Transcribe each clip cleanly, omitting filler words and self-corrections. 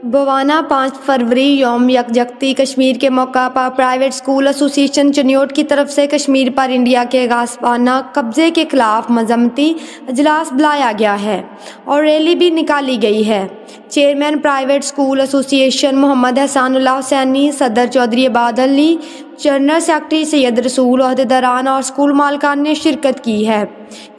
बवाना 5 फरवरी यौम यकजहती कश्मीर के मौका पर प्राइवेट स्कूल एसोसिएशन चनियोट की तरफ से कश्मीर पर इंडिया के गासबाना कब्जे के खिलाफ मजम्मती अजलास बुलाया गया है और रैली भी निकाली गई है। Chairman private school association Mohammad Ehsanullah Hussaini, सदर चौधरी इबाद अली, जनरल सेक्रेटरी सैयद रसूल, ओहदेदारान और स्कूल मालकान ने शिरकत की है।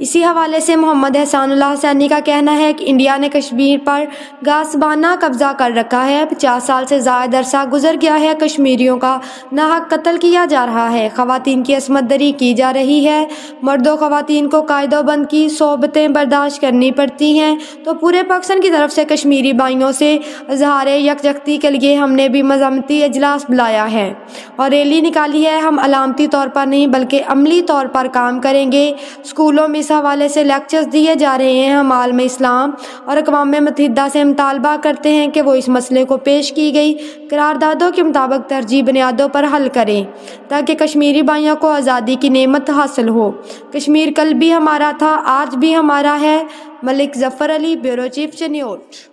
इसी हवाले से मोहम्मद एहसानुल्लाह हुसैनी का कहना है कि इंडिया ने कश्मीर पर गासबाना कब्जा कर रखा है। 50 साल से ज़्यादा अरसा गुजर गया है, कश्मीरियों का नाहक कत्ल किया जा रहा है, ख़वातीन की असमत दरी की जा रही है, मर्दों ख़वातीन को कायदोबंद की सोबतें बर्दाश्त करनी पड़ती हैं। तो पूरे पाकिस्तान की तरफ से कश्मीरी भाइयों से इज़हार यकजहती के लिए हमने भी मजम्मती इजलास बुलाया है और रैली निकाली है। हम अलामती तौर पर नहीं बल्कि अमली तौर पर काम करेंगे। स्कूलों में इस हवाले से लेक्चर्स दिए जा रहे हैं। हम आलम इस्लाम और अक़वाम मुत्तहिदा से मुतालबा करते हैं कि वो इस मसले को पेश की गई करारदादों के मुताबिक तरजीह बुनियादों पर हल करें ताकि कश्मीरी भाइयों को आज़ादी की नेमत हासिल हो। कश्मीर कल भी हमारा था, आज भी हमारा है। Malik Zafar Ali, bureau chief Chiniot.